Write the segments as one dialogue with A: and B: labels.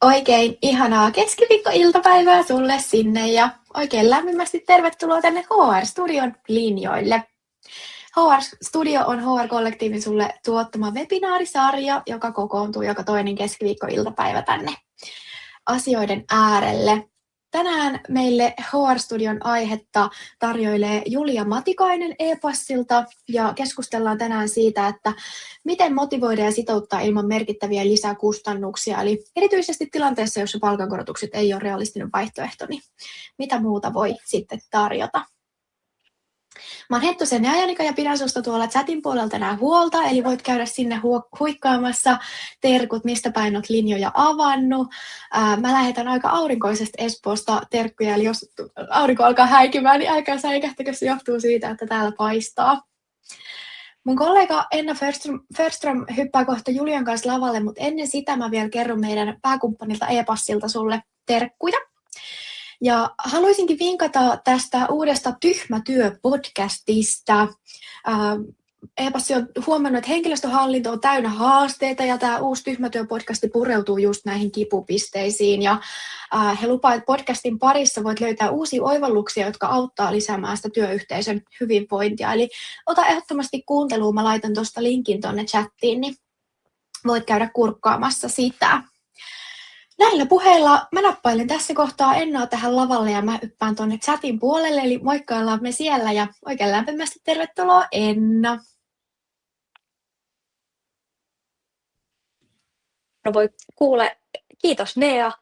A: Oikein ihanaa keskiviikkoiltapäivää sulle sinne ja oikein lämpimästi tervetuloa tänne HR-studion linjoille. HR Studio on HR-kollektiivin sulle tuottama webinaarisarja, joka kokoontuu joka toinen keskiviikkoiltapäivä tänne asioiden äärelle. Tänään meille HR-studion aihetta tarjoilee Julia Matikainen e-passilta ja keskustellaan tänään siitä, että miten motivoida ja sitouttaa ilman merkittäviä lisäkustannuksia. Eli erityisesti tilanteessa, jossa palkankorotukset ei ole realistinen vaihtoehto, niin mitä muuta voi sitten tarjota. Mä oon Hettusen ja Janika ja pidän susta tuolla chatin puolella tänään huolta, eli voit käydä sinne huikkaamassa terkut, mistä päin oot linjoja avannut. Mä lähetän aika aurinkoisesta Espoosta terkkuja, eli jos aurinko alkaa häikymään, niin älkää säikähtäkö, se johtuu siitä, että täällä paistaa. Mun kollega Enna Förström hyppää kohta Julian kanssa lavalle, mutta ennen sitä mä vielä kerron meidän pääkumppanilta e-passilta sulle terkkuja. Ja haluaisinkin vinkata tästä uudesta Tyhmä työ-podcastista. E-passi on huomannut, että henkilöstöhallinto on täynnä haasteita ja tämä uusi Tyhmä työ-podcasti pureutuu just näihin kipupisteisiin. Ja he lupaavat, että podcastin parissa voit löytää uusia oivalluksia, jotka auttaa lisäämään sitä työyhteisön hyvinvointia. Eli ota ehdottomasti kuunteluun, mä laitan tuosta linkin tuonne chattiin, niin voit käydä kurkkaamassa sitä. Näillä puheilla mä nappailen tässä kohtaa Ennaa tähän lavalle ja mä yppään tuonne chatin puolelle, eli moikkaillaan me siellä ja oikein lämpimästi tervetuloa Enna.
B: No voi kuule, kiitos Nea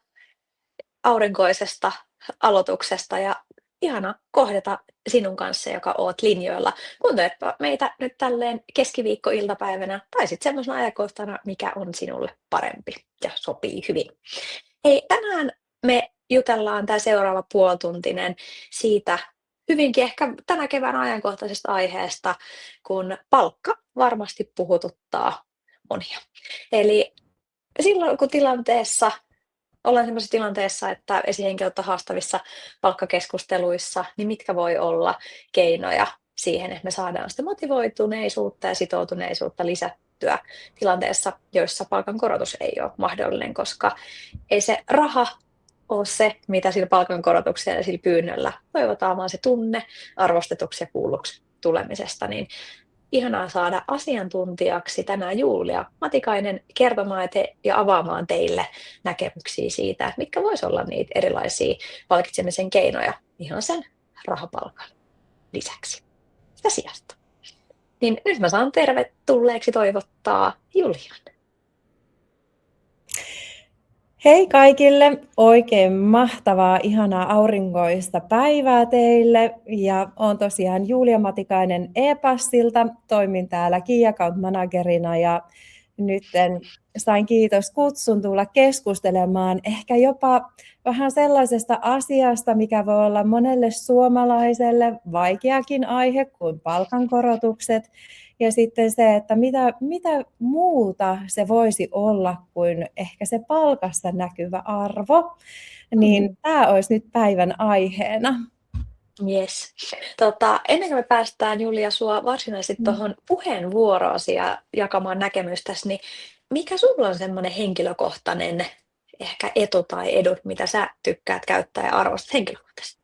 B: aurinkoisesta aloituksesta ja ihana kohdata sinun kanssa, joka oot linjoilla. Kuunteletpa meitä nyt tälleen keskiviikkoiltapäivänä tai sitten semmoisena ajankohtana, mikä on sinulle parempi ja sopii hyvin. Hei, tänään me jutellaan tämä seuraava puolituntinen siitä hyvinkin ehkä tänä kevään ajankohtaisesta aiheesta, kun palkka varmasti puhututtaa monia. Eli silloin kun ollaan sellaisessa tilanteessa, että esihenkilöt on haastavissa palkkakeskusteluissa, niin mitkä voi olla keinoja siihen, että me saadaan sitä motivoituneisuutta ja sitoutuneisuutta lisättyä tilanteessa, joissa palkankorotus ei ole mahdollinen, koska ei se raha ole se, mitä sillä palkankorotuksella ja sillä pyynnöllä toivotaan, vaan se tunne arvostetuksi ja kuulluksi tulemisesta, niin ihanaa saada asiantuntijaksi tänään Julia Matikainen kertomaan ja avaamaan teille näkemyksiä siitä, että mitkä voisi olla niitä erilaisia palkitsemisen keinoja ihan sen rahapalkan lisäksi sitä sijasta. Niin nyt mä saan tervetulleeksi toivottaa Julian.
C: Hei kaikille! Oikein mahtavaa, ihanaa aurinkoista päivää teille. Ja olen tosiaan Julia Matikainen e-passilta. Toimin täällä Key Account Managerina ja nyt sain kiitos kutsun tulla keskustelemaan ehkä jopa vähän sellaisesta asiasta, mikä voi olla monelle suomalaiselle vaikeakin aihe kuin palkankorotukset. Ja sitten se, että mitä muuta se voisi olla kuin ehkä se palkassa näkyvä arvo, niin tämä olisi nyt päivän aiheena.
B: Yes. Ennen kuin me päästään Julia sua varsinaisesti tuohon puheenvuoroosi ja jakamaan näkemystäsi, niin mikä sulla on semmoinen henkilökohtainen ehkä etu tai edut, mitä sä tykkäät käyttää ja arvostat henkilökohtaisesti?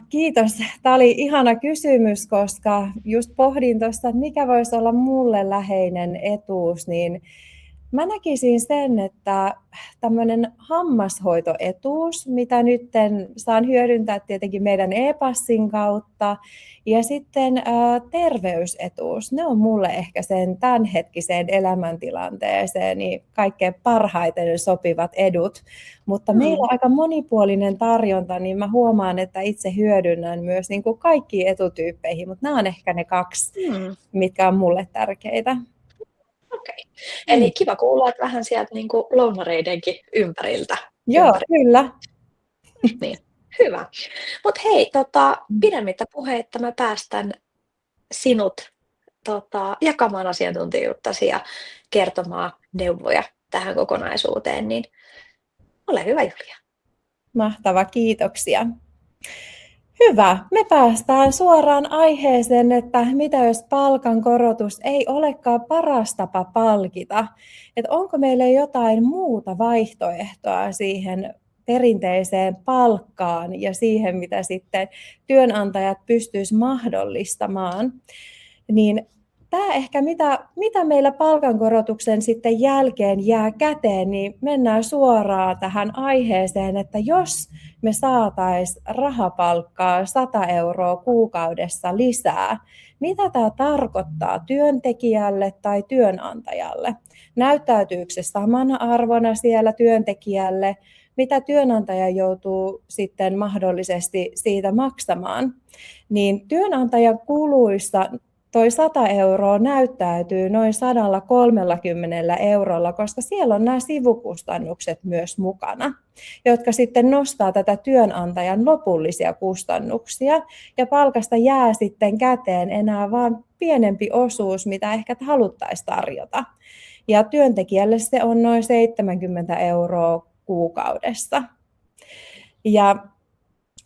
C: Kiitos. Tämä oli ihana kysymys, koska just pohdin tuosta, että mikä voisi olla mulle läheinen etuus, niin mä näkisin sen, että tämmöinen hammashoitoetuus, mitä nyt saan hyödyntää tietenkin meidän e-passin kautta, ja sitten terveysetuus, ne on mulle ehkä sen tämänhetkiseen elämäntilanteeseen niin kaikkein parhaiten sopivat edut, mutta meillä on aika monipuolinen tarjonta, niin mä huomaan, että itse hyödynnän myös niin kuin kaikkiin etutyyppeihin, mutta nämä on ehkä ne kaksi, mitkä on mulle tärkeitä.
B: Okei. Eli kiva kuulla, että vähän sieltä niin kuin lounareidenkin ympäriltä.
C: Joo, kyllä.
B: Niin, hyvä. Mutta hei, pidemmittä puheitta mä päästän sinut jakamaan asiantuntijuuttasi ja kertomaan neuvoja tähän kokonaisuuteen, niin ole hyvä Julia.
C: Mahtava, kiitoksia. Hyvä. Me päästään suoraan aiheeseen, että mitä jos palkankorotus ei olekaan paras tapa palkita. Että onko meillä jotain muuta vaihtoehtoa siihen perinteiseen palkkaan ja siihen, mitä sitten työnantajat pystyisivät mahdollistamaan. Niin tämä ehkä, mitä meillä palkankorotuksen sitten jälkeen jää käteen, niin mennään suoraan tähän aiheeseen, että jos me saataisiin rahapalkkaa 100 € kuukaudessa lisää, mitä tämä tarkoittaa työntekijälle tai työnantajalle? Näyttäytyykö se samana arvona siellä työntekijälle? Mitä työnantaja joutuu sitten mahdollisesti siitä maksamaan? Niin työnantajan kuluissa toi 100 € näyttäytyy noin 130 €, koska siellä on nämä sivukustannukset myös mukana, jotka sitten nostaa tätä työnantajan lopullisia kustannuksia, ja palkasta jää sitten käteen enää vain pienempi osuus, mitä ehkä haluttaisiin tarjota. Ja työntekijälle se on noin 70 € kuukaudessa. Ja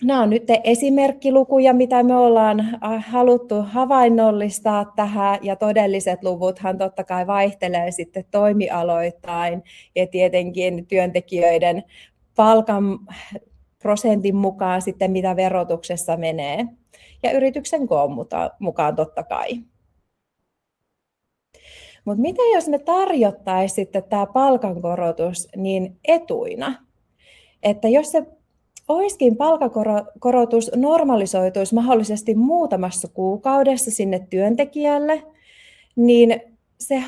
C: nämä on nyt esimerkkilukuja, mitä me ollaan haluttu havainnollistaa tähän, ja todelliset luvuthan totta kai vaihtelee sitten toimialoittain ja tietenkin työntekijöiden palkan prosentin mukaan sitten, mitä verotuksessa menee, ja yrityksen koon mukaan totta kai. Mutta mitä jos me tarjottaisiin sitten tämä palkankorotus niin etuina, että jos se olisikin palkankorotus normalisoituisi mahdollisesti muutamassa kuukaudessa sinne työntekijälle, niin se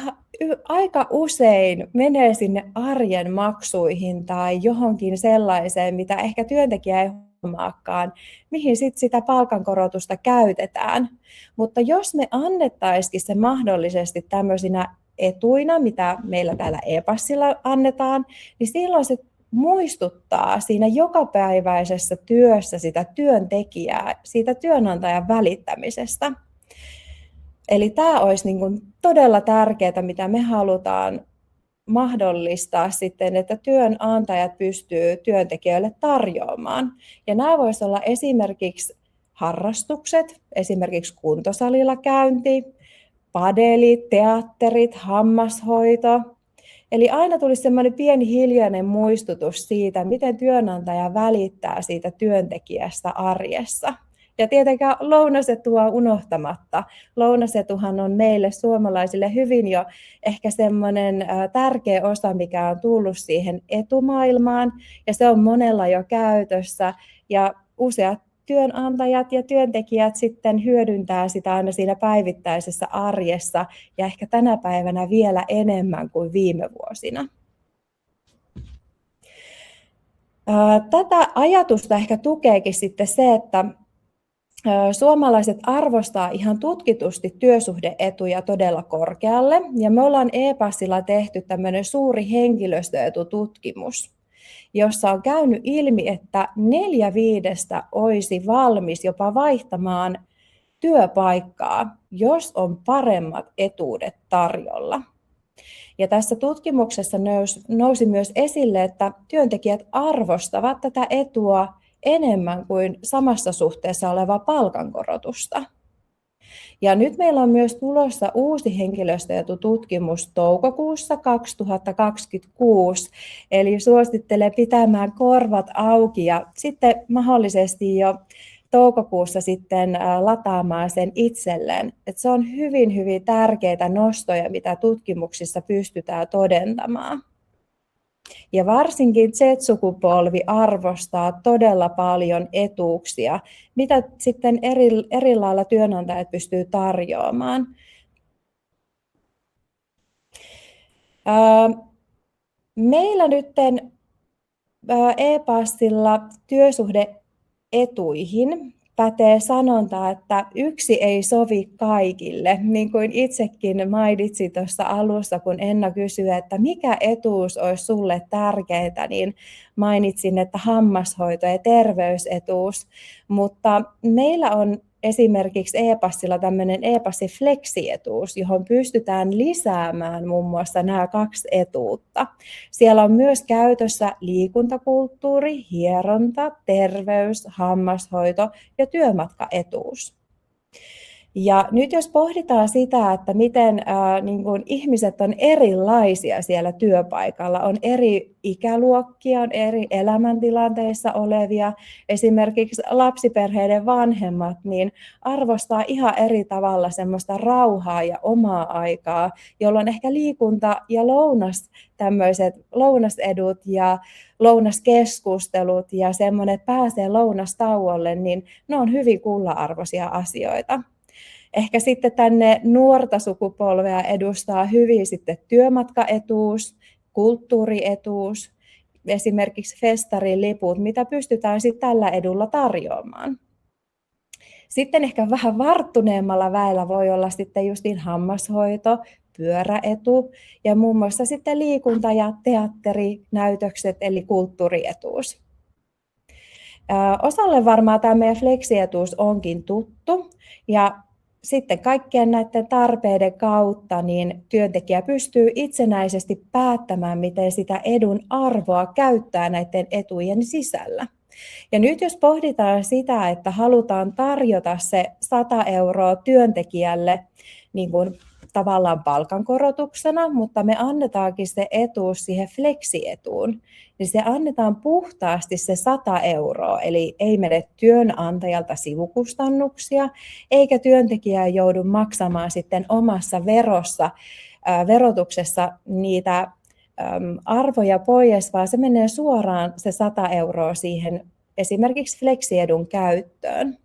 C: aika usein menee sinne arjen maksuihin tai johonkin sellaiseen, mitä ehkä työntekijä ei huomaakaan, mihin sitten sitä palkankorotusta käytetään. Mutta jos me annettaisikin se mahdollisesti tämmöisinä etuina, mitä meillä täällä e-passilla annetaan, niin silloin se muistuttaa siinä jokapäiväisessä työssä sitä työntekijää, siitä työnantajan välittämisestä. Eli tämä olisi niin kuin todella tärkeää, mitä me halutaan mahdollistaa sitten, että työnantajat pystyy työntekijöille tarjoamaan. Ja nämä voisivat olla esimerkiksi harrastukset, esimerkiksi kuntosalilla käynti, padelit, teatterit, hammashoito. Eli aina tulisi semmoinen pieni hiljainen muistutus siitä, miten työnantaja välittää siitä työntekijästä arjessa. Ja tietenkään lounasetua unohtamatta. Lounasetuhan on meille suomalaisille hyvin jo ehkä semmoinen tärkeä osa, mikä on tullut siihen etumaailmaan, ja se on monella jo käytössä, ja useat työnantajat ja työntekijät sitten hyödyntää sitä aina siinä päivittäisessä arjessa, ja ehkä tänä päivänä vielä enemmän kuin viime vuosina. Tätä ajatusta ehkä tukeekin sitten se, että suomalaiset arvostaa ihan tutkitusti työsuhde-etuja todella korkealle, ja me ollaan e-passilla tehty tämmöinen suuri henkilöstöetututkimus, jossa on käynyt ilmi, että 4/5 olisi valmis jopa vaihtamaan työpaikkaa, jos on paremmat etuudet tarjolla. Ja tässä tutkimuksessa nousi myös esille, että työntekijät arvostavat tätä etua enemmän kuin samassa suhteessa olevaa palkankorotusta. Ja nyt meillä on myös tulossa uusi henkilöstöetututkimus toukokuussa 2026, eli suosittelen pitämään korvat auki ja sitten mahdollisesti jo toukokuussa sitten lataamaan sen itselleen. Että se on hyvin, hyvin tärkeitä nostoja, mitä tutkimuksissa pystytään todentamaan. Ja varsinkin Z-sukupolvi arvostaa todella paljon etuuksia, mitä sitten eri lailla työnantajat pystyy tarjoamaan. Meillä nyt e-passilla työsuhde-etuihin pätee sanonta, että yksi ei sovi kaikille. Niin kuin itsekin mainitsin tuossa alussa, kun Enna kysyi, että mikä etuus olisi sulle tärkeää, niin mainitsin, että hammashoito ja terveysetuus. Mutta meillä on esimerkiksi e-passilla tämmöinen e-passi Flexi-etuus, johon pystytään lisäämään muun muassa nämä 2 etuutta. Siellä on myös käytössä liikuntakulttuuri, hieronta, terveys, hammashoito ja työmatkaetuus. Ja nyt jos pohditaan sitä, että miten niin kuin ihmiset on erilaisia siellä työpaikalla, on eri ikäluokkia, on eri elämäntilanteissa olevia, esimerkiksi lapsiperheiden vanhemmat, niin arvostaa ihan eri tavalla semmoista rauhaa ja omaa aikaa, jolloin ehkä liikunta ja tämmöiset lounasedut ja lounaskeskustelut ja semmoinen, että pääsee lounastauolle, niin ne on hyvin kulla-arvoisia asioita. Ehkä sitten tänne nuorta sukupolvea edustaa hyvin sitten työmatkaetuus, kulttuurietuus, esimerkiksi festarin liput, mitä pystytään sitten tällä edulla tarjoamaan. Sitten ehkä vähän varttuneemmalla väellä voi olla sitten justiin hammashoito, pyöräetu ja muun muassa sitten liikunta- ja teatterinäytökset eli kulttuurietuus. Osalle varmaan tämä meidän flexietuus onkin tuttu ja sitten kaikkien näiden tarpeiden kautta niin työntekijä pystyy itsenäisesti päättämään, miten sitä edun arvoa käyttää näiden etujen sisällä. Ja nyt jos pohditaan sitä, että halutaan tarjota se 100 € työntekijälle niin kuin tavallaan palkankorotuksena, mutta me annetaankin se etuus siihen flexietuun, niin se annetaan puhtaasti se 100 €, eli ei mene työnantajalta sivukustannuksia, eikä työntekijä joudu maksamaan sitten omassa verotuksessa niitä arvoja pois, vaan se menee suoraan se 100 € siihen esimerkiksi flexiedun käyttöön.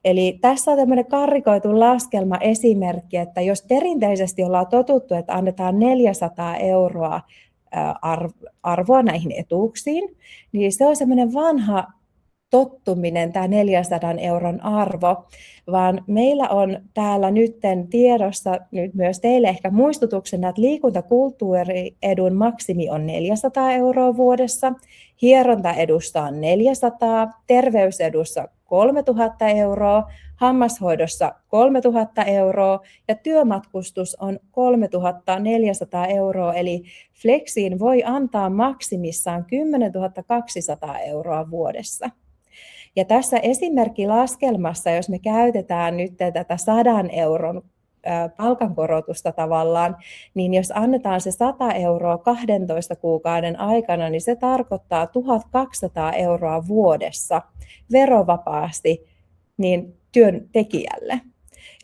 C: Eli tässä on tämmöinen karrikoitu laskelmaesimerkki, että jos perinteisesti ollaan totuttu, että annetaan 400 € arvoa näihin etuuksiin, niin se on semmoinen vanha tottuminen, tämä 400 € arvo, vaan meillä on täällä nyt tiedossa nyt myös teille ehkä muistutuksena, että liikuntakulttuuriedun maksimi on 400 € vuodessa, hierontaedussa on 400, terveysedussa 3000 €, hammashoidossa 3000 € ja työmatkustus on 3400 €, eli Flexiin voi antaa maksimissaan 10 200 € vuodessa. Ja tässä esimerkkilaskelmassa, jos me käytetään nyt tätä 100 € palkankorotusta tavallaan, niin jos annetaan se 100 € 12 kuukauden aikana, niin se tarkoittaa 1200 € vuodessa verovapaasti niin työntekijälle.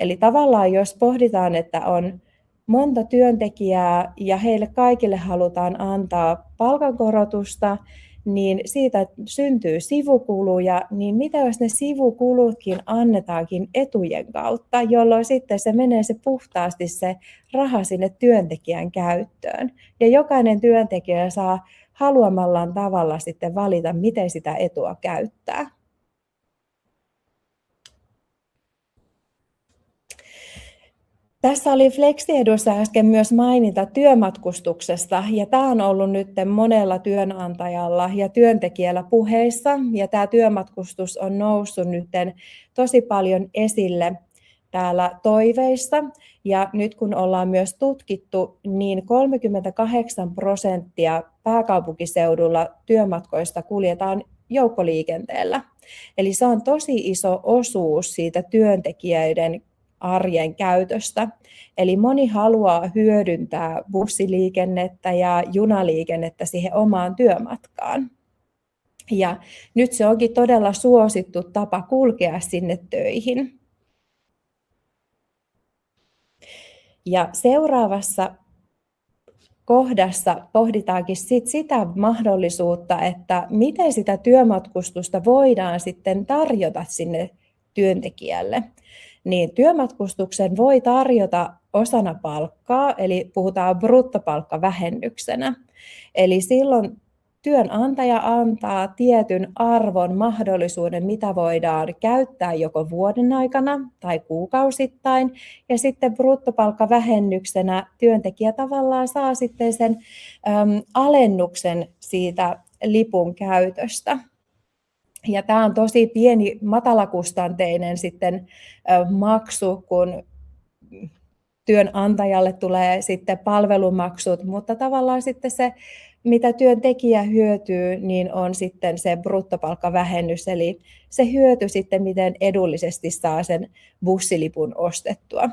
C: Eli tavallaan jos pohditaan, että on monta työntekijää ja heille kaikille halutaan antaa palkankorotusta, niin siitä syntyy sivukuluja, niin mitä jos ne sivukulutkin annetaankin etujen kautta, jolloin sitten se menee se puhtaasti se raha sinne työntekijän käyttöön. Ja jokainen työntekijä saa haluamallaan tavalla sitten valita, miten sitä etua käyttää. Tässä oli Flexiedussa äsken myös maininta työmatkustuksesta, ja tämä on ollut nyt monella työnantajalla ja työntekijällä puheissa, ja tämä työmatkustus on noussut nyt tosi paljon esille täällä toiveissa, ja nyt kun ollaan myös tutkittu, niin 38% pääkaupunkiseudulla työmatkoista kuljetaan joukkoliikenteellä. Eli se on tosi iso osuus siitä työntekijöiden arjen käytöstä. Eli moni haluaa hyödyntää bussiliikennettä ja junaliikennettä siihen omaan työmatkaan. Ja nyt se onkin todella suosittu tapa kulkea sinne töihin. Ja seuraavassa kohdassa pohditaankin sitä mahdollisuutta, että miten sitä työmatkustusta voidaan sitten tarjota sinne työntekijälle. Niin työmatkustuksen voi tarjota osana palkkaa, eli puhutaan bruttopalkkavähennyksenä. Eli silloin työnantaja antaa tietyn arvon mahdollisuuden, mitä voidaan käyttää joko vuoden aikana tai kuukausittain. Ja sitten bruttopalkkavähennyksenä työntekijä tavallaan saa sitten sen alennuksen siitä lipun käytöstä. Ja tämä on tosi pieni, matalakustanteinen sitten maksu, kun työnantajalle tulee sitten palvelumaksut, mutta tavallaan sitten se, mitä työntekijä hyötyy, niin on sitten se bruttopalkkavähennys, eli se hyöty sitten, miten edullisesti saa sen bussilipun ostettua.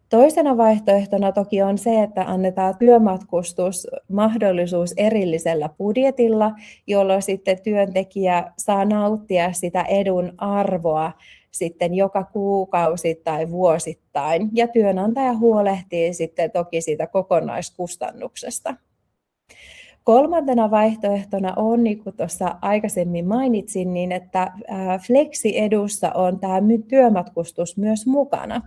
C: Toisena vaihtoehtona toki on se, että annetaan työmatkustusmahdollisuus erillisellä budjetilla, jolloin sitten työntekijä saa nauttia sitä edun arvoa sitten joka kuukausi tai vuosittain, ja työnantaja huolehtii sitten toki siitä kokonaiskustannuksesta. Kolmantena vaihtoehtona on, niin kuin tuossa aikaisemmin mainitsin, niin että Flexi-edussa on tämä työmatkustus myös mukana.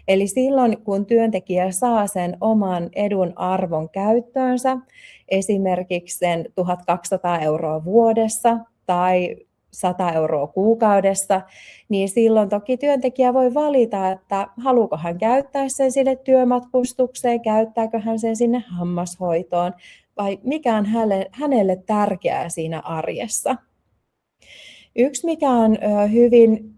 C: Eli silloin, kun työntekijä saa sen oman edun arvon käyttöönsä, esimerkiksi sen 1 200 € vuodessa tai 100 € kuukaudessa, niin silloin toki työntekijä voi valita, että haluuko hän käyttää sen sinne työmatkustukseen, käyttääkö hän sen sinne hammashoitoon, vai mikä on hänelle tärkeää siinä arjessa. Yksi, mikä on hyvin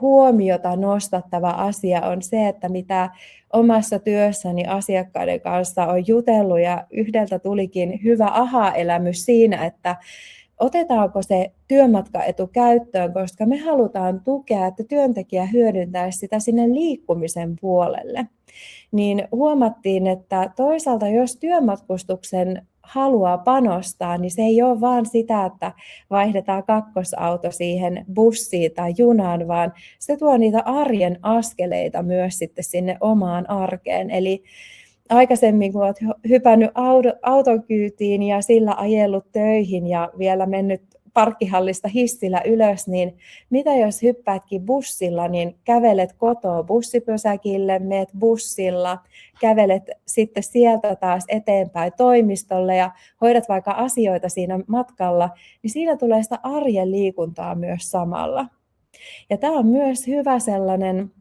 C: huomiota nostattava asia, on se, että mitä omassa työssäni asiakkaiden kanssa on jutellut, ja yhdeltä tulikin hyvä aha-elämys siinä, että otetaanko se työmatkaetu käyttöön, koska me halutaan tukea, että työntekijä hyödyntäisi sitä sinne liikkumisen puolelle. Niin huomattiin, että toisaalta jos työmatkustuksen haluaa panostaa, niin se ei ole vaan sitä, että vaihdetaan kakkosauto siihen bussiin tai junaan, vaan se tuo niitä arjen askeleita myös sitten sinne omaan arkeen. Eli aikaisemmin, kun olet hypännyt auton kyytiin ja sillä ajellut töihin ja vielä mennyt parkkihallista hissillä ylös, niin mitä jos hyppäätkin bussilla, niin kävelet kotoa bussipysäkille, meet bussilla, kävelet sitten sieltä taas eteenpäin toimistolle ja hoidat vaikka asioita siinä matkalla, niin siinä tulee sitä arjen liikuntaa myös samalla. Ja tämä on myös hyvä sellainen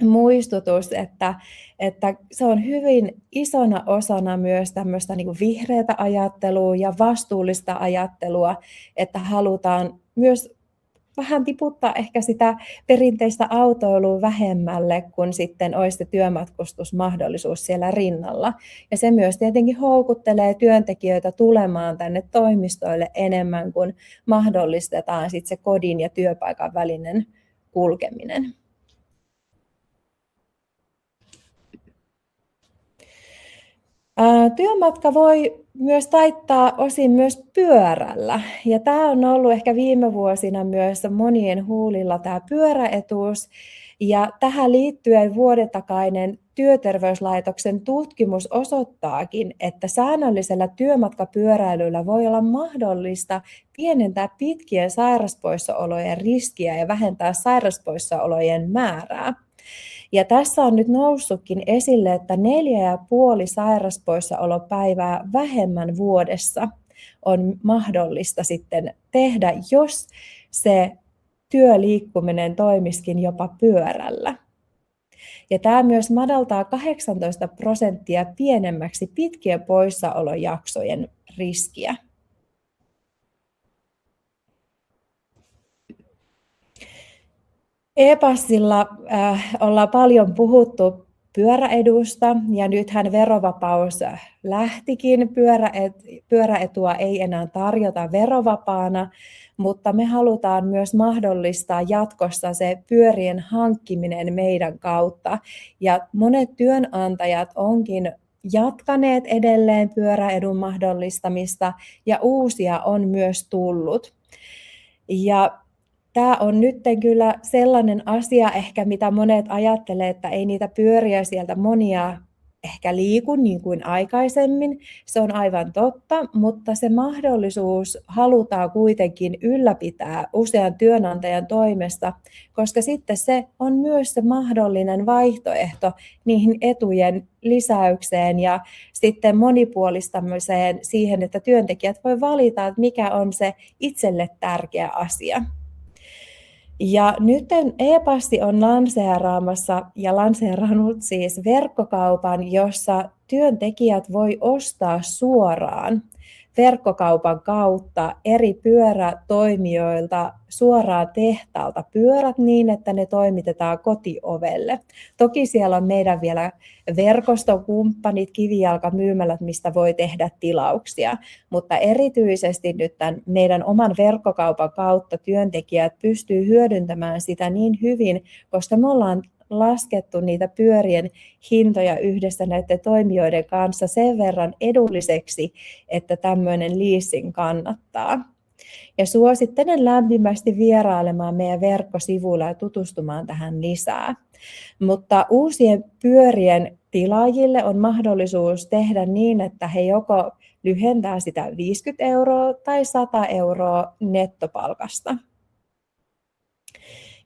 C: muistutus, että se on hyvin isona osana myös tämmöistä niin kuin vihreätä ajattelua ja vastuullista ajattelua, että halutaan myös vähän tiputtaa ehkä sitä perinteistä autoilua vähemmälle, kun sitten olisi se työmatkustusmahdollisuus siellä rinnalla. Ja se myös tietenkin houkuttelee työntekijöitä tulemaan tänne toimistoille enemmän, kuin mahdollistetaan sitten se kodin ja työpaikan välinen kulkeminen. Työmatka voi myös taittaa osin myös pyörällä, ja tämä on ollut ehkä viime vuosina myös monien huulilla tämä pyöräetuus, ja tähän liittyen vuoden takainen Työterveyslaitoksen tutkimus osoittaakin, että säännöllisellä työmatkapyöräilyllä voi olla mahdollista pienentää pitkien sairauspoissaolojen riskiä ja vähentää sairauspoissaolojen määrää. Ja tässä on nyt noussutkin esille, että 4,5 sairauspoissaolopäivää vähemmän vuodessa on mahdollista sitten tehdä, jos se työliikkuminen toimisikin jopa pyörällä. Ja tämä myös madaltaa 18% pienemmäksi pitkien poissaolojaksojen riskiä. E-passilla ollaan paljon puhuttu pyöräedusta, ja nythän verovapaus lähtikin. Pyöräetua ei enää tarjota verovapaana, mutta me halutaan myös mahdollistaa jatkossa se pyörien hankkiminen meidän kautta. Ja monet työnantajat onkin jatkaneet edelleen pyöräedun mahdollistamista, ja uusia on myös tullut. Ja tämä on nyt kyllä sellainen asia ehkä, mitä monet ajattelee, että ei niitä pyöriä sieltä monia ehkä liiku niin kuin aikaisemmin. Se on aivan totta, mutta se mahdollisuus halutaan kuitenkin ylläpitää usean työnantajan toimesta, koska sitten se on myös se mahdollinen vaihtoehto niihin etujen lisäykseen ja sitten monipuolistamiseen siihen, että työntekijät voi valita, että mikä on se itselle tärkeä asia. Ja nyt e-passi on lanseeraamassa ja lanseerannut siis verkkokaupan, jossa työntekijät voi ostaa suoraan verkkokaupan kautta eri pyörätoimijoilta suoraan tehtaalta pyörät niin, että ne toimitetaan kotiovelle. Toki siellä on meidän vielä verkostokumppanit, kivijalkamyymälät, mistä voi tehdä tilauksia, mutta erityisesti nyt tämän meidän oman verkkokaupan kautta työntekijät pystyy hyödyntämään sitä niin hyvin, koska me ollaan laskettu niitä pyörien hintoja yhdessä näiden toimijoiden kanssa sen verran edulliseksi, että tämmöinen leasing kannattaa. Ja suosittelen lämpimästi vierailemaan meidän verkkosivuilla ja tutustumaan tähän lisää. Mutta uusien pyörien tilaajille on mahdollisuus tehdä niin, että he joko lyhentää sitä 50 € tai 100 € nettopalkasta.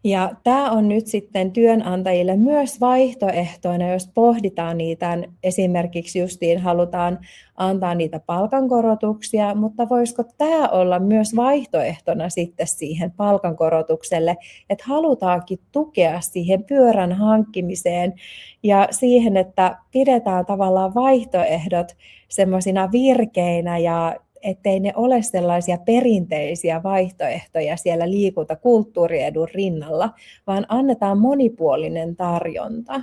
C: Ja tämä on nyt sitten työnantajille myös vaihtoehtoina, jos pohditaan niitä, esimerkiksi justiin halutaan antaa niitä palkankorotuksia, mutta voisiko tämä olla myös vaihtoehtona sitten siihen palkankorotukselle, että halutaankin tukea siihen pyörän hankkimiseen ja siihen, että pidetään tavallaan vaihtoehdot semmoisina virkeinä ja ettei ne ole sellaisia perinteisiä vaihtoehtoja siellä liikuntakulttuuriedun rinnalla, vaan annetaan monipuolinen tarjonta.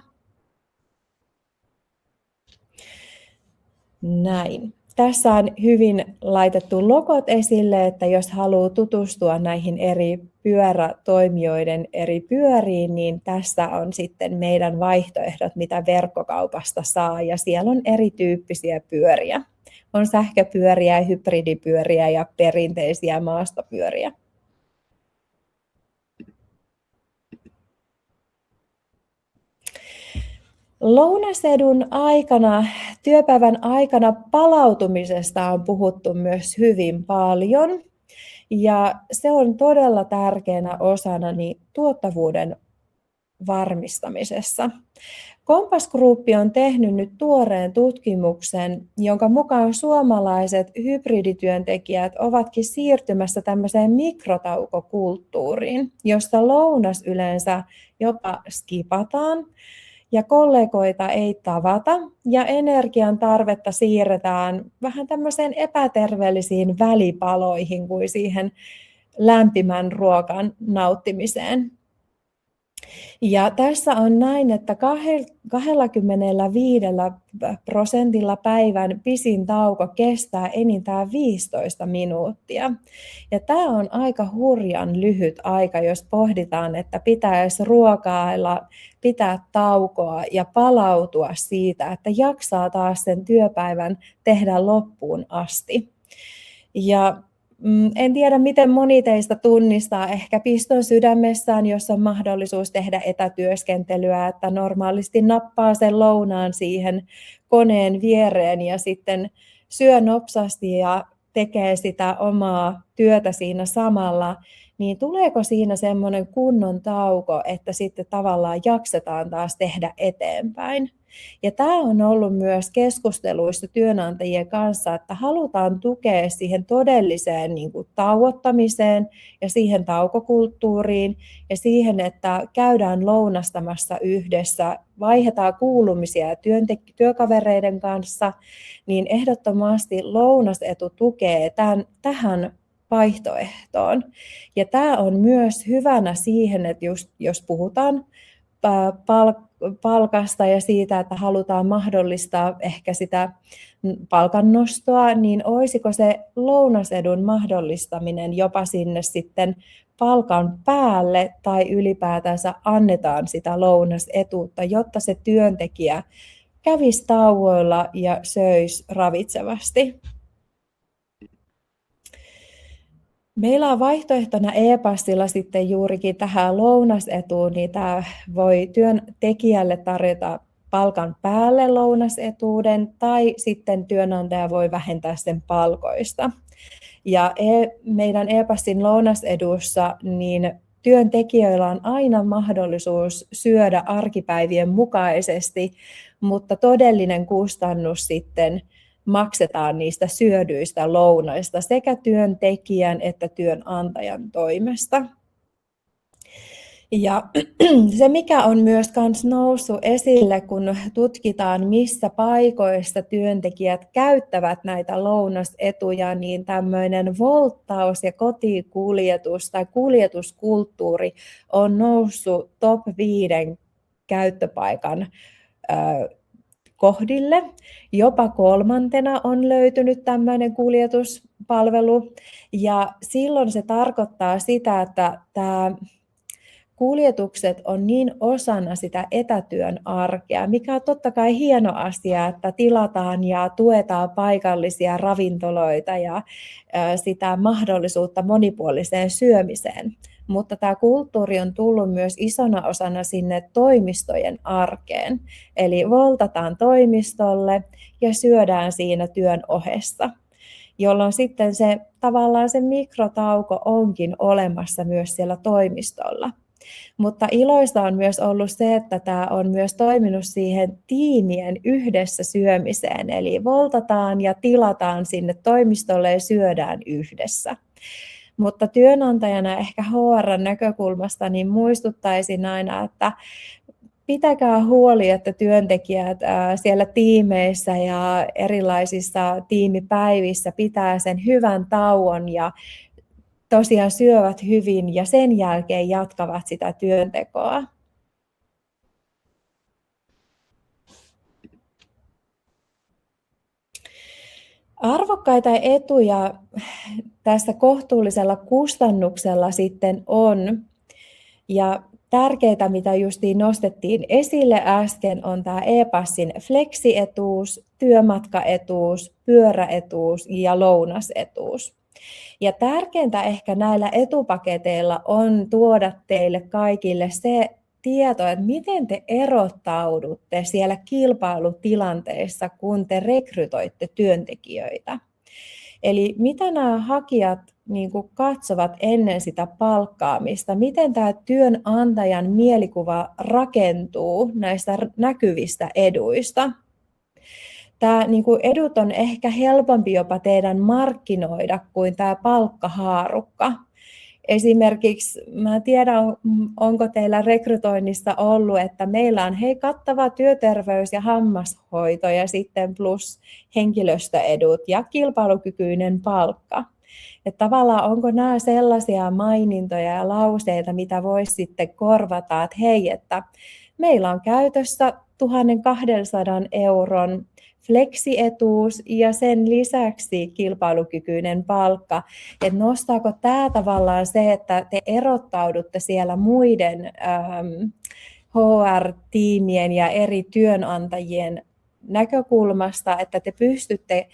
C: Näin. Tässä on hyvin laitettu logot esille, että jos haluaa tutustua näihin eri pyörätoimijoiden eri pyöriin, niin tässä on sitten meidän vaihtoehdot, mitä verkkokaupasta saa, ja siellä on erityyppisiä pyöriä. On sähköpyöriä, hybridipyöriä ja perinteisiä maastopyöriä. Lounasedun aikana, työpäivän aikana palautumisesta on puhuttu myös hyvin paljon. Ja se on todella tärkeänä osana tuottavuuden varmistamisessa. Compass Group on tehnyt nyt tuoreen tutkimuksen, jonka mukaan suomalaiset hybridityöntekijät ovatkin siirtymässä tämmöiseen mikrotaukokulttuuriin, josta lounas yleensä jopa skipataan ja kollegoita ei tavata ja energian tarvetta siirretään vähän tämmöiseen epäterveellisiin välipaloihin kuin siihen lämpimän ruokan nauttimiseen. Ja tässä on näin, että 25% päivän pisin tauko kestää enintään 15 minuuttia. Ja tämä on aika hurjan lyhyt aika, jos pohditaan, että pitäisi ruokailla, pitää taukoa ja palautua siitä, että jaksaa taas sen työpäivän tehdä loppuun asti. Ja en tiedä, miten moni teistä tunnistaa ehkä piston sydämessään, jos on mahdollisuus tehdä etätyöskentelyä, että normaalisti nappaa sen lounaan siihen koneen viereen ja sitten syö nopsasti ja tekee sitä omaa työtä siinä samalla, niin tuleeko siinä semmoinen kunnon tauko, että sitten tavallaan jaksetaan taas tehdä eteenpäin. Ja tämä on ollut myös keskusteluissa työnantajien kanssa, että halutaan tukea siihen todelliseen tauottamiseen ja siihen taukokulttuuriin ja siihen, että käydään lounastamassa yhdessä, vaihdetaan kuulumisia työkavereiden kanssa, niin ehdottomasti lounasetu tukee tähän vaihtoehtoon. Ja tämä on myös hyvänä siihen, että jos puhutaan palkasta ja siitä, että halutaan mahdollistaa ehkä sitä palkannostoa, niin olisiko se lounasedun mahdollistaminen jopa sinne sitten palkan päälle tai ylipäätänsä annetaan sitä lounasetuutta, jotta se työntekijä kävisi tauoilla ja söisi ravitsevasti. Meillä on vaihtoehtona e-passilla sitten juurikin tähän lounasetuun, niin tämä voi työntekijälle tarjota palkan päälle lounasetuuden tai sitten työnantaja voi vähentää sen palkoista. Ja meidän e-passin lounasedussa niin työntekijöillä on aina mahdollisuus syödä arkipäivien mukaisesti, mutta todellinen kustannus sitten maksetaan niistä syödyistä lounaista sekä työntekijän että työnantajan toimesta. Ja se, mikä on myös noussut esille, kun tutkitaan, missä paikoissa työntekijät käyttävät näitä lounasetuja, niin tämmöinen volttaus ja kotikuljetus tai kuljetuskulttuuri on noussut top 5 käyttöpaikan kohdille. Jopa 3. on löytynyt tämmöinen kuljetuspalvelu, ja silloin se tarkoittaa sitä, että tämä kuljetukset on niin osana sitä etätyön arkea, mikä on totta kai hieno asia, että tilataan ja tuetaan paikallisia ravintoloita ja sitä mahdollisuutta monipuoliseen syömiseen. Mutta tämä kulttuuri on tullut myös isona osana sinne toimistojen arkeen. Eli voltataan toimistolle ja syödään siinä työn ohessa, jolloin sitten tavallaan se mikrotauko onkin olemassa myös siellä toimistolla. Mutta iloista on myös ollut se, että tämä on myös toiminut siihen tiimien yhdessä syömiseen. Eli voltataan ja tilataan sinne toimistolle ja syödään yhdessä. Mutta työnantajana ehkä HR:n näkökulmasta niin muistuttaisin aina, että pitäkää huoli, että työntekijät siellä tiimeissä ja erilaisissa tiimipäivissä pitää sen hyvän tauon ja tosiaan syövät hyvin ja sen jälkeen jatkavat sitä työntekoa. Arvokkaita etuja tässä kohtuullisella kustannuksella sitten on, ja tärkeää, mitä justiin nostettiin esille äsken, on tämä e-passin fleksietuus, työmatkaetuus, pyöräetuus ja lounasetuus. Ja tärkeintä ehkä näillä etupaketeilla on tuoda teille kaikille se tieto, että miten te erottaudutte siellä kilpailutilanteissa, kun te rekrytoitte työntekijöitä. Eli mitä nämä hakijat katsovat ennen sitä palkkaamista, miten tämä työnantajan mielikuva rakentuu näistä näkyvistä eduista. Tämä edut on ehkä helpompi jopa teidän markkinoida kuin tämä palkkahaarukka. Esimerkiksi, mä en tiedä, onko teillä rekrytoinnissa ollut, että meillä on kattava työterveys- ja hammashoito ja sitten plus henkilöstöedut ja kilpailukykyinen palkka. Että tavallaan onko nämä sellaisia mainintoja ja lauseita, mitä voisi sitten korvata, että hei, että meillä on käytössä 1200 euron fleksietuus ja sen lisäksi kilpailukykyinen palkka. Että nostaako tämä tavallaan se, että te erottaudutte siellä muiden HR-tiimien ja eri työnantajien näkökulmasta, että te pystytte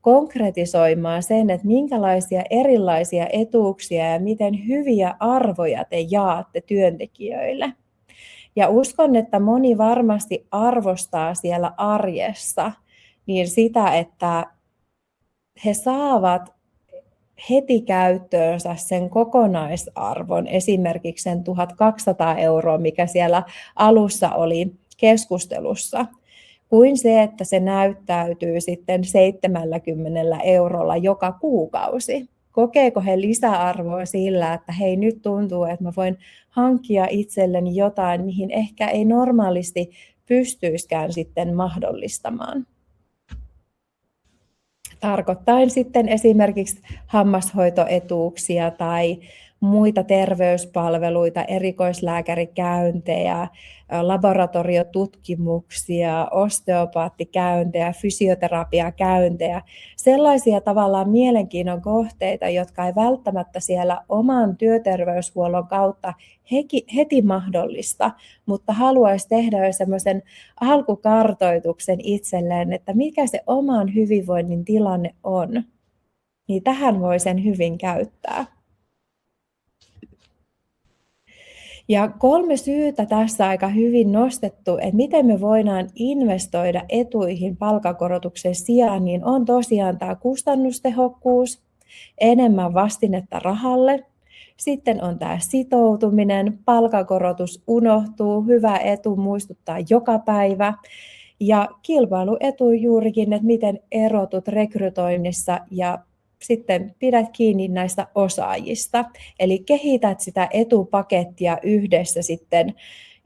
C: konkretisoimaan sen, että minkälaisia erilaisia etuuksia ja miten hyviä arvoja te jaatte työntekijöille. Ja uskon, että moni varmasti arvostaa siellä arjessa niin sitä, että he saavat heti käyttöönsä sen kokonaisarvon, esimerkiksi sen 1200 euroa, mikä siellä alussa oli keskustelussa, kuin se, että se näyttäytyy sitten 70 eurolla joka kuukausi. Kokeeko he lisäarvoa sillä, että hei, nyt tuntuu, että mä voin hankkia itselleni jotain, mihin ehkä ei normaalisti pystyiskään sitten mahdollistamaan. Tarkoittaen sitten esimerkiksi hammashoitoetuuksia tai muita terveyspalveluita, erikoislääkärikäyntejä, laboratoriotutkimuksia, osteopaattikäyntejä, fysioterapiakäyntejä, sellaisia tavallaan mielenkiinnon kohteita, jotka ei välttämättä siellä oman työterveyshuollon kautta heti mahdollista, mutta haluaisi tehdä jo semmoisen alkukartoituksen itselleen, että mikä se oman hyvinvoinnin tilanne on, niin tähän voi sen hyvin käyttää. Ja 3 syytä tässä aika hyvin nostettu, että miten me voidaan investoida etuihin palkankorotuksen sijaan, niin on tosiaan tämä kustannustehokkuus, enemmän vastinetta rahalle. Sitten on tämä sitoutuminen, palkankorotus unohtuu, hyvä etu muistuttaa joka päivä. Ja kilpailuetu juurikin, että miten erotut rekrytoinnissa ja sitten pidät kiinni näistä osaajista. Eli kehität sitä etupakettia yhdessä sitten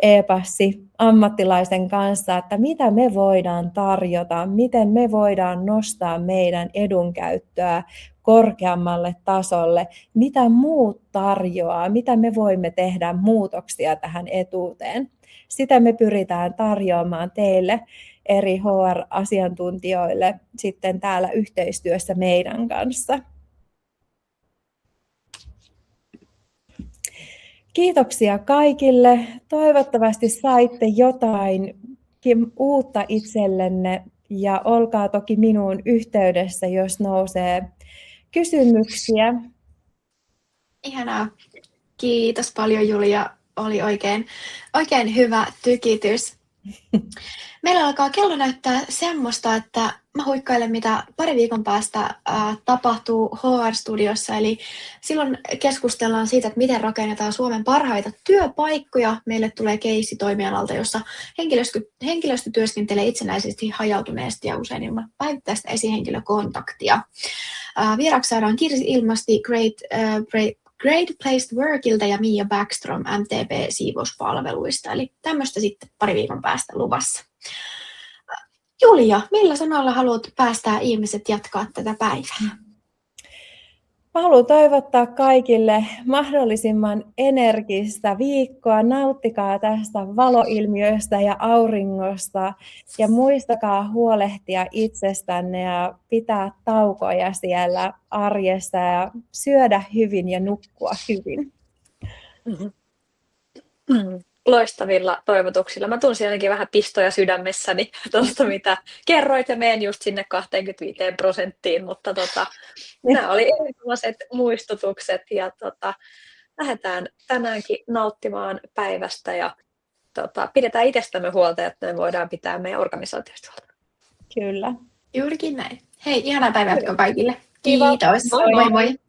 C: e-passi ammattilaisen kanssa, että mitä me voidaan tarjota, miten me voidaan nostaa meidän edunkäyttöä korkeammalle tasolle, mitä muut tarjoaa, mitä me voimme tehdä muutoksia tähän etuuteen. Sitä me pyritään tarjoamaan teille eri HR-asiantuntijoille sitten täällä yhteistyössä meidän kanssa. Kiitoksia kaikille. Toivottavasti saitte jotain uutta itsellenne ja olkaa toki minuun yhteydessä, jos nousee kysymyksiä.
A: Ihanaa. Kiitos paljon Julia. Oli oikein hyvä tykitys. Meillä alkaa kello näyttää semmoista, että mä huikkailen, mitä pari viikon päästä tapahtuu HR-studiossa. Eli silloin keskustellaan siitä, että miten rakennetaan Suomen parhaita työpaikkoja. Meille tulee keissi toimialalta, jossa henkilöstö työskentelee itsenäisesti, hajautuneesti ja usein ilman päivittäistä esihenkilökontaktia. Vieraksi saadaan Kirsi Ilmasti Great Place to Workilta ja Mia Backstrom MTP-siivouspalveluista. Eli tämmöistä sitten pari viikon päästä luvassa. Julia, millä sanalla haluat päästää ihmiset jatkaa tätä päivää?
C: Mä haluan toivottaa kaikille mahdollisimman energistä viikkoa. Nauttikaa tästä valoilmiöstä ja auringosta ja muistakaa huolehtia itsestänne ja pitää taukoja siellä arjessa ja syödä hyvin ja nukkua hyvin.
B: Loistavilla toivotuksilla. Mä tunsin ainakin vähän pistoja sydämessäni tuosta, mitä kerroit, ja menen just sinne 25%, mutta nämä oli erinomaiset muistutukset, ja lähdetään tänäänkin nauttimaan päivästä, ja pidetään itsestämme huolta, että me voidaan pitää meidän organisaatiosta huolta.
C: Kyllä.
A: Juurikin näin. Hei, ihanaa päivää kaikille.
B: Kiva.
A: Kiitos.
B: Moi moi.
A: Moi moi.